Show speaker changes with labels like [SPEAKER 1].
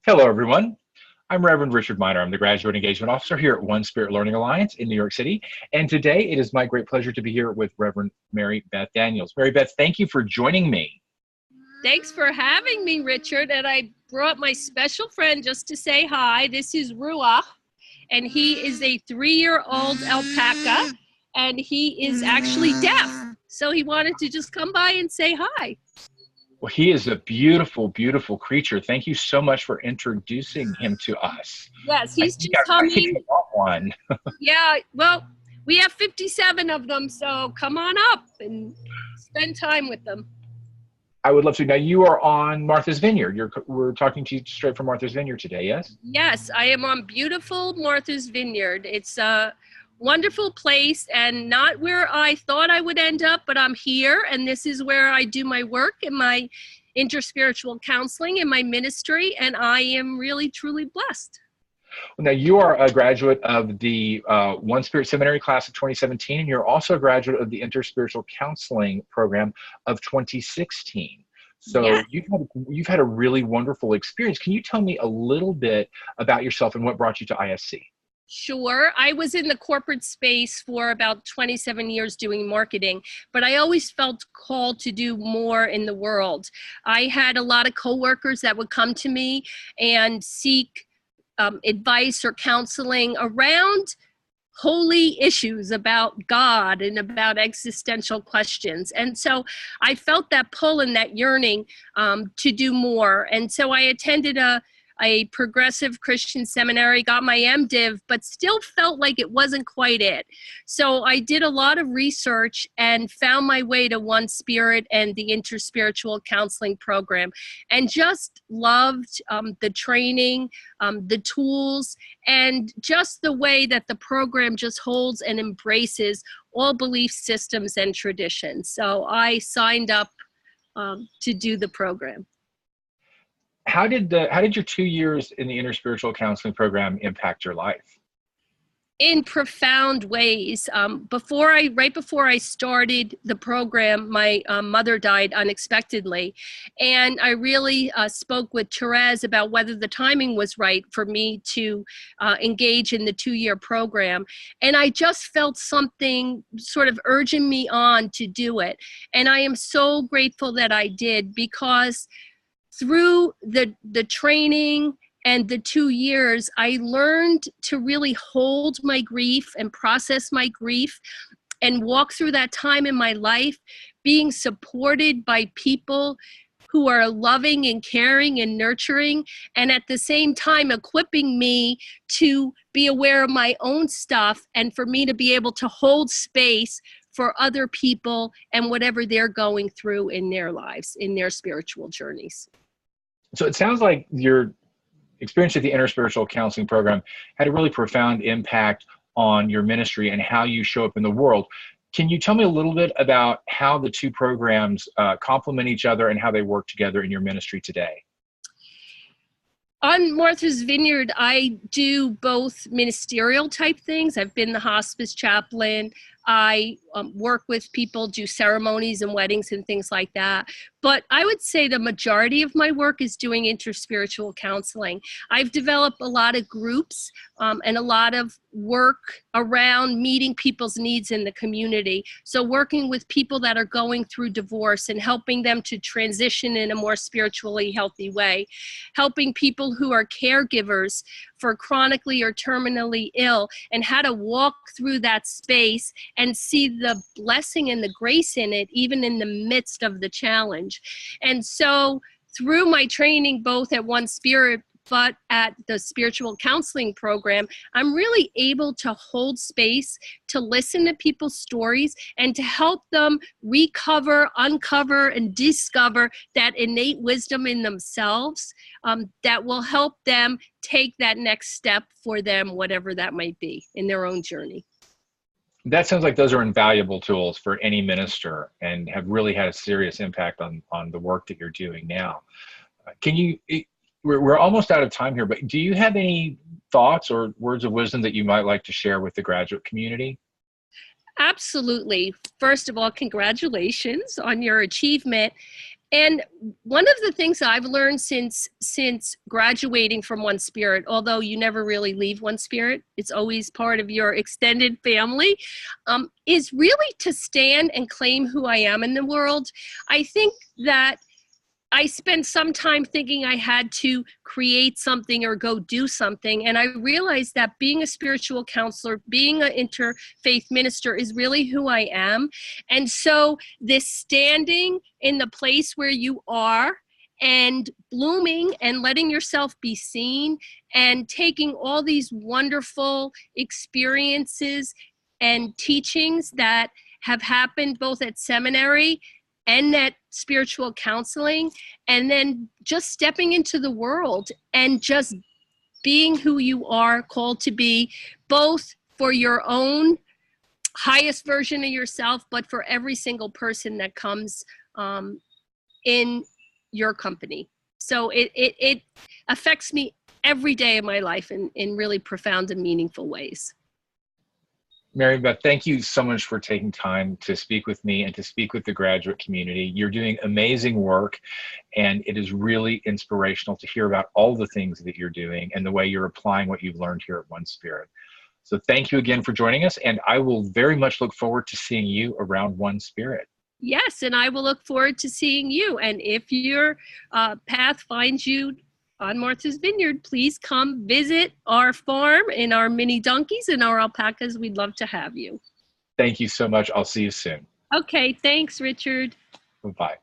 [SPEAKER 1] Hello, everyone. I'm Reverend Richard Miner. I'm the Graduate Engagement Officer here at One Spirit Learning Alliance in New York City. And today it is my great pleasure to be here with Reverend Mary Beth Daniels. Mary Beth, thank you for joining me.
[SPEAKER 2] Thanks for having me, Richard. And I brought my special friend just to say hi. This is Ruach, and he is a 3-year-old alpaca, and he is actually deaf. So he wanted to just come by and say hi.
[SPEAKER 1] Well, he is a beautiful, beautiful creature. Thank you so much for introducing him to us.
[SPEAKER 2] Yes, he's just
[SPEAKER 1] I think
[SPEAKER 2] coming.
[SPEAKER 1] I want one.
[SPEAKER 2] Yeah, well, we have 57 of them, so come on up and spend time with them.
[SPEAKER 1] I would love to. Now, you are on Martha's Vineyard. We're talking to you straight from Martha's Vineyard today, yes?
[SPEAKER 2] Yes, I am on beautiful Martha's Vineyard. It's a wonderful place and not where I thought I would end up, but I'm here, and this is where I do my work and my interspiritual counseling and my ministry, and I am really, truly blessed.
[SPEAKER 1] Now, you are a graduate of the One Spirit Seminary class of 2017, and you're also a graduate of the Interspiritual Counseling program of 2016. So
[SPEAKER 2] Yes.
[SPEAKER 1] you've had a really wonderful experience. Can you tell me a little bit about yourself and what brought you to ISC?
[SPEAKER 2] Sure. I was in the corporate space for about 27 years doing marketing, but I always felt called to do more in the world. I had a lot of coworkers that would come to me and seek advice or counseling around holy issues about God and about existential questions. And so I felt that pull and that yearning to do more. And so I attended a progressive Christian seminary, got my MDiv, but still felt like it wasn't quite it. So I did a lot of research and found my way to One Spirit and the Interspiritual Counseling Program, and just loved the training, the tools, and just the way that the program just holds and embraces all belief systems and traditions. So I signed up to do the program.
[SPEAKER 1] How did your 2 years in the interspiritual counseling program impact your life?
[SPEAKER 2] In profound ways. Right before I started the program, my mother died unexpectedly. And I really spoke with Therese about whether the timing was right for me to engage in the 2-year program. And I just felt something sort of urging me on to do it. And I am so grateful that I did, because through the training and the 2 years, I learned to really hold my grief and process my grief and walk through that time in my life, being supported by people who are loving and caring and nurturing, and at the same time equipping me to be aware of my own stuff and for me to be able to hold space for other people and whatever they're going through in their lives, in their spiritual journeys.
[SPEAKER 1] So it sounds like your experience at the interspiritual counseling program had a really profound impact on your ministry and how you show up in the world. Can you tell me a little bit about how the two programs complement each other and how they work together in your ministry today?
[SPEAKER 2] On Martha's Vineyard, I do both ministerial type things. I've been the hospice chaplain. I work with people, do ceremonies and weddings and things like that. But I would say the majority of my work is doing interspiritual counseling. I've developed a lot of groups and a lot of work around meeting people's needs in the community. So working with people that are going through divorce and helping them to transition in a more spiritually healthy way. Helping people who are caregivers for chronically or terminally ill and how to walk through that space and see the blessing and the grace in it, even in the midst of the challenge. And so through my training, both at One Spirit, but at the spiritual counseling program, I'm really able to hold space, to listen to people's stories, and to help them recover, uncover, and discover that innate wisdom in themselves that will help them take that next step for them, whatever that might be in their own journey.
[SPEAKER 1] That sounds like those are invaluable tools for any minister and have really had a serious impact on the work that you're doing now. We're almost out of time here, but do you have any thoughts or words of wisdom that you might like to share with the graduate community?
[SPEAKER 2] Absolutely. First of all, congratulations on your achievement. And one of the things I've learned since graduating from One Spirit, although you never really leave One Spirit, it's always part of your extended family, is really to stand and claim who I am in the world. I think that I spent some time thinking I had to create something or go do something. And I realized that being a spiritual counselor, being an interfaith minister is really who I am. And so this standing in the place where you are and blooming and letting yourself be seen and taking all these wonderful experiences and teachings that have happened both at seminary and that spiritual counseling, and then just stepping into the world and just being who you are called to be, both for your own highest version of yourself, but for every single person that comes in your company. So it affects me every day of my life in really profound and meaningful ways.
[SPEAKER 1] Mary Beth, thank you so much for taking time to speak with me and to speak with the graduate community. You're doing amazing work, and it is really inspirational to hear about all the things that you're doing and the way you're applying what you've learned here at One Spirit. So thank you again for joining us, and I will very much look forward to seeing you around One Spirit.
[SPEAKER 2] Yes, and I will look forward to seeing you. And if your path finds you on Martha's Vineyard, please come visit our farm and our mini donkeys and our alpacas. We'd love to have you.
[SPEAKER 1] Thank you so much. I'll see you soon.
[SPEAKER 2] Okay, thanks, Richard.
[SPEAKER 1] Bye-bye.